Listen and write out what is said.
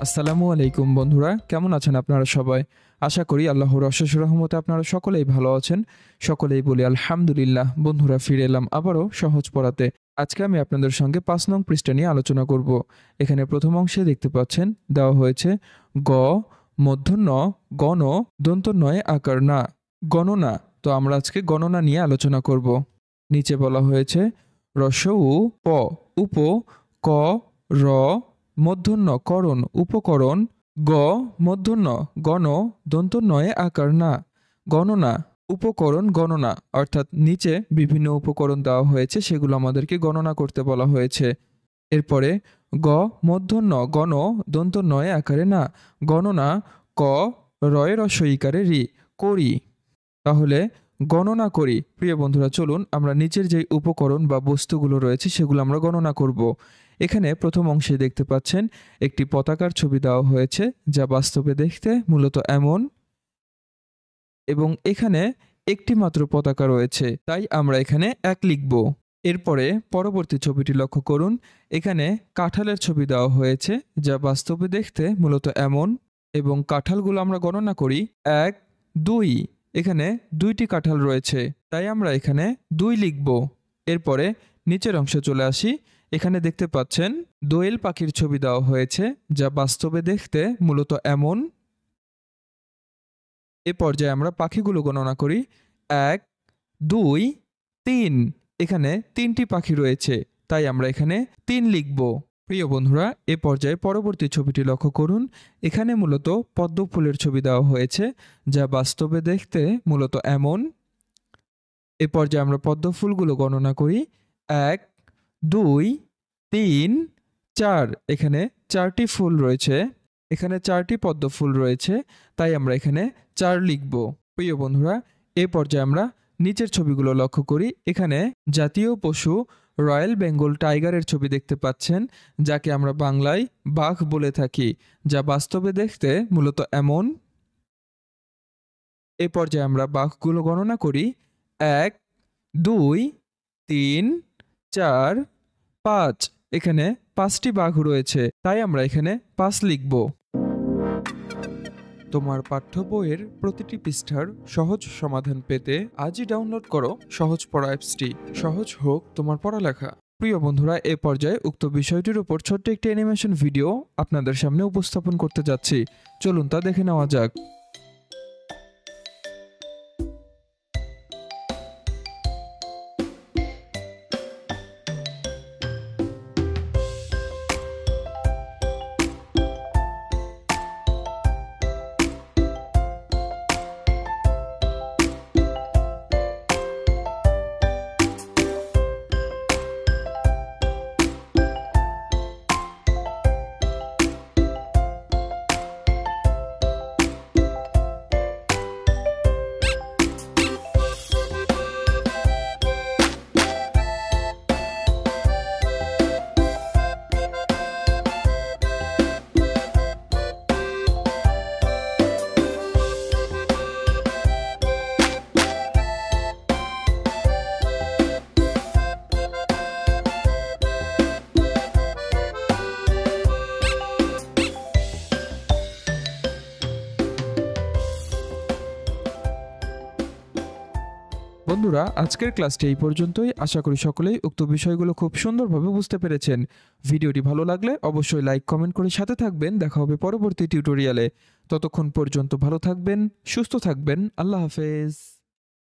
আসসালামু আলাইকুম বন্ধুরা, কেমন আছেন আপনারা সবাই? আশা করি আল্লাহর অশেষ রহমতে আপনারা সকলেই ভালো আছেন। সকলেই বলি আলহামদুলিল্লাহ। বন্ধুরা, ফিরে এলাম আবারও সহজ পড়াতে। আজকে আমি আপনাদের সঙ্গে ৫ নং পৃষ্ঠা নিয়ে আলোচনা করব। এখানে প্রথম অংশে দেখতে পাচ্ছেন দেওয়া হয়েছে গ, মূর্ধন্য ন, গণ, দন্ত নয় আকার না, গণনা। তো আমরা আজকে গণনা নিয়ে আলোচনা করব। নিচে বলা হয়েছে উ প, উপ, ক, র, মূর্ধন্য করণ উপকরণ, গ মূর্ধন্য গণ, দন্ত নয়ে আকার না, গণনা। উপকরণ গণনা অর্থাৎ নিচে বিভিন্ন উপকরণ দেওয়া হয়েছে, সেগুলো আমাদেরকে গণনা করতে বলা হয়েছে। এরপরে গ মূর্ধন্য গণ, দন্ত নয়ে আকারে না, গণনা। ক রয় রস্ব ইকারে রি, করি। তাহলে গণনা করি। প্রিয় বন্ধুরা, চলুন আমরা নিচের যে উপকরণ বা বস্তুগুলো রয়েছে সেগুলো আমরা গণনা করব। এখানে প্রথম অংশে দেখতে পাচ্ছেন একটি পতাকার ছবি দেওয়া হয়েছে, যা বাস্তবে দেখতে মূলত এমন, এবং এখানে একটি মাত্র পতাকা রয়েছে, তাই আমরা এখানে ১ লিখব। এরপরে পরবর্তী ছবিটি লক্ষ্য করুন। এখানে কাঁঠালের ছবি দেওয়া হয়েছে, যা বাস্তবে দেখতে মূলত এমন, এবং কাঁঠালগুলো আমরা গণনা করি ১, ২। এখানে ২টি কাঁঠাল রয়েছে, তাই আমরা এখানে ২ লিখব। এরপরে নিচের অংশে চলে আসি। এখানে দেখতে পাচ্ছেন দোয়েল পাখির ছবি দেওয়া হয়েছে, যা বাস্তবে দেখতে মূলত এমন। এ পর্যায়ে আমরা পাখিগুলো গণনা করি ১, ২, ৩। এখানে ৩টি পাখি রয়েছে, তাই আমরা এখানে ৩ লিখব। প্রিয় বন্ধুরা, এ পর্যায়ে পরবর্তী ছবিটি লক্ষ্য করুন। এখানে মূলত পদ্ম ফুলের ছবি দেওয়া হয়েছে, যা বাস্তবে দেখতে মূলত এমন। এ পর্যায়ে আমরা পদ্ম ফুলগুলো গণনা করি ১, ২, ৩, ৪। এখানে ৪টি ফুল রয়েছে, এখানে ৪টি পদ্ম ফুল রয়েছে, তাই আমরা এখানে ৪ লিখব। প্রিয় বন্ধুরা, এ পর্যায়ে আমরা নিচের ছবিগুলো লক্ষ্য করি। এখানে জাতীয় পশু রয়্যাল বেঙ্গল টাইগারের ছবি দেখতে পাচ্ছেন, যাকে আমরা বাংলায় বাঘ বলে থাকি, যা বাস্তবে দেখতে মূলত এমন। এ পর্যায়ে আমরা বাঘগুলো গণনা করি ১, ২, ৩, ৪, ৫। এখানে ৫টি বাঘ রয়েছে, তাই আমরা এখানে ৫ লিখব। তোমার পাঠ্য বইয়ের প্রতিটি পৃষ্ঠার সহজ সমাধান পেতে আজই ডাউনলোড করো সহজ পড়া অ্যাপসটি। সহজ হোক তোমার পড়ালেখা। প্রিয় বন্ধুরা, এ পর্যায়ে উক্ত বিষয়টির উপর ছোট্ট একটি অ্যানিমেশন ভিডিও আপনাদের সামনে উপস্থাপন করতে যাচ্ছি। চলুন তা দেখে নেওয়া যাক। বন্ধুরা, আজকের ক্লাসটি এই পর্যন্তই। আশা করি সকলেই উক্ত বিষয়গুলো খুব সুন্দরভাবে বুঝতে পেরেছেন। ভিডিওটি ভালো লাগলে অবশ্যই লাইক কমেন্ট করে সাথে থাকবেন। দেখা হবে পরবর্তী টিউটোরিয়ালে। ততক্ষণ পর্যন্ত ভালো থাকবেন, সুস্থ থাকবেন। আল্লাহ হাফেজ।